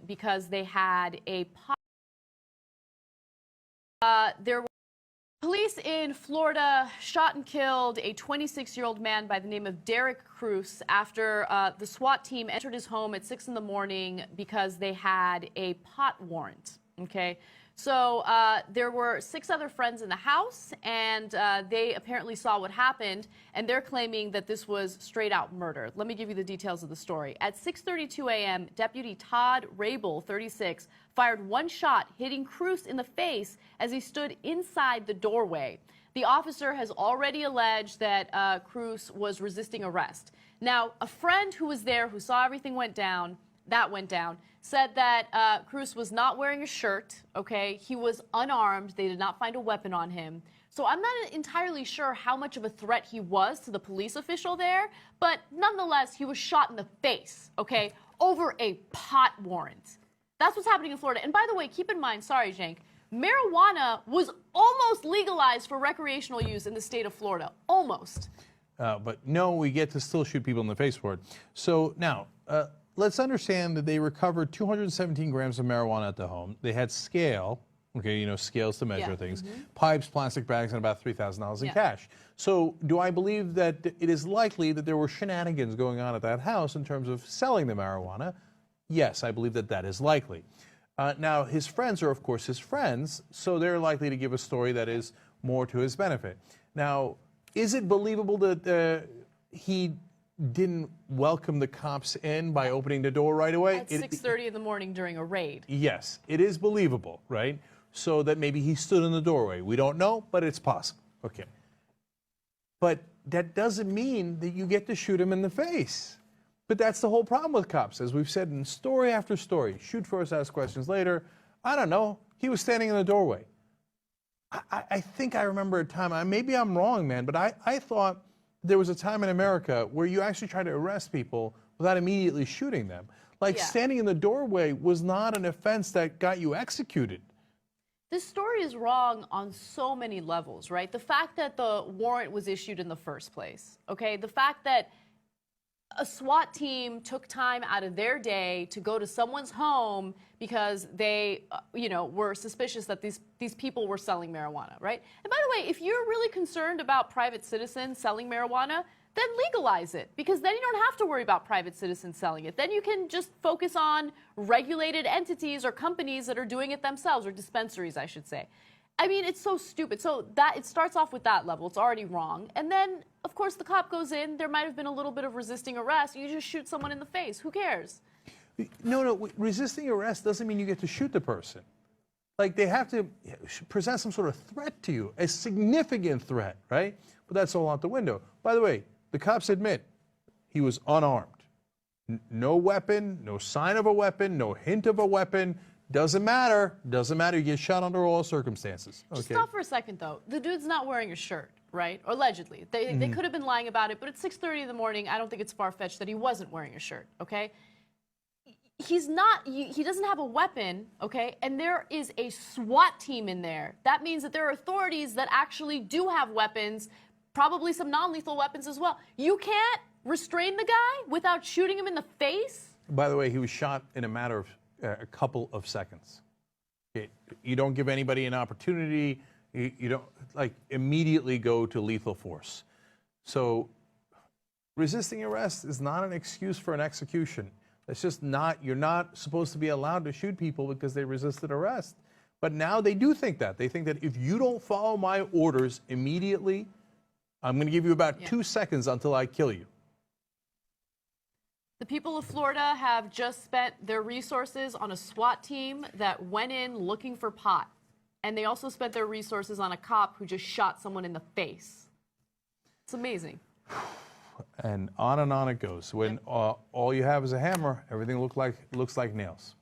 because they had a pot. Police in Florida shot and killed a 26-year-old man by the name of Derek Cruz after the SWAT team entered his home at 6 in the morning because they had a pot warrant. Okay, so there were 6 other friends in the house, and they apparently saw what happened, and they're claiming that this was straight-out murder. Let me give you the details of the story. At 6:32 a.m., Deputy Todd Rabel, 36, fired one shot, hitting Cruz in the face as he stood inside the doorway. The officer has already alleged that Cruz was resisting arrest. Now, a friend who was there, who saw everything went down, said that Cruz was not wearing a shirt, okay? He was unarmed. They did not find a weapon on him. So I'm not entirely sure how much of a threat he was to the police official there, but nonetheless, he was shot in the face, okay, over a pot warrant. That's what's happening in Florida. And by the way, keep in mind, sorry, Cenk, marijuana was almost legalized for recreational use in the state of Florida. Almost. But no, we get to still shoot people in the face for it. So now, let's understand that they recovered 217 grams of marijuana at the home. They had scale, okay, you know, scales to measure things, pipes, plastic bags, and about $3,000 in cash. So do I believe that it is likely that there were shenanigans going on at that house in terms of selling the marijuana? Yes, I believe that that is likely. Now, his friends are, of course, his friends, so they're likely to give a story that is more to his benefit. Now, is it believable that he didn't welcome the cops in by opening the door right away? At 6:30 in the morning during a raid. Yes, it is believable, right? So that maybe he stood in the doorway. We don't know, but it's possible. Okay. But that doesn't mean that you get to shoot him in the face. But that's the whole problem with cops. As we've said in story after story, shoot first, ask questions later. I don't know. He was standing in the doorway. I think I remember a time, maybe I'm wrong, man, but I thought there was a time in America where you actually tried to arrest people without immediately shooting them. Like standing in the doorway was not an offense that got you executed. This story is wrong on so many levels, right? The fact that the warrant was issued in the first place, okay? The fact that a SWAT team took time out of their day to go to someone's home because they, you know, were suspicious that these people were selling marijuana, right? And by the way, if you're really concerned about private citizens selling marijuana, then legalize it, because then you don't have to worry about private citizens selling it. Then you can just focus on regulated entities or companies that are doing it themselves, or dispensaries, I should say. I mean, it's so stupid. So that it starts off with that level. It's already wrong. And then, of course, the cop goes in. There might have been a little bit of resisting arrest. You just shoot someone in the face. Who cares? No. Resisting arrest doesn't mean you get to shoot the person. Like, they have to present some sort of threat to you, a significant threat, right? But that's all out the window. By the way, the cops admit he was unarmed. No weapon, no sign of a weapon, no hint of a weapon. Doesn't matter. Doesn't matter. You get shot under all circumstances. Just stop for a second, though. The dude's not wearing a shirt, right? Or allegedly. They could have been lying about it, but at 6:30 in the morning, I don't think it's far-fetched that he wasn't wearing a shirt, okay? He's not, he doesn't have a weapon, okay? And there is a SWAT team in there. That means that there are authorities that actually do have weapons, probably some non-lethal weapons as well. You can't restrain the guy without shooting him in the face? By the way, he was shot in a matter of a couple of seconds. You don't give anybody an opportunity. You don't, like, immediately go to lethal force. So resisting arrest is not an excuse for an execution. It's just not, you're not supposed to be allowed to shoot people because they resisted arrest. But now they do think that. They think that if you don't follow my orders immediately, I'm going to give you about 2 seconds until I kill you. The people of Florida have just spent their resources on a SWAT team that went in looking for pot. And they also spent their resources on a cop who just shot someone in the face. It's amazing. And on it goes. When all you have is a hammer, everything looks like nails.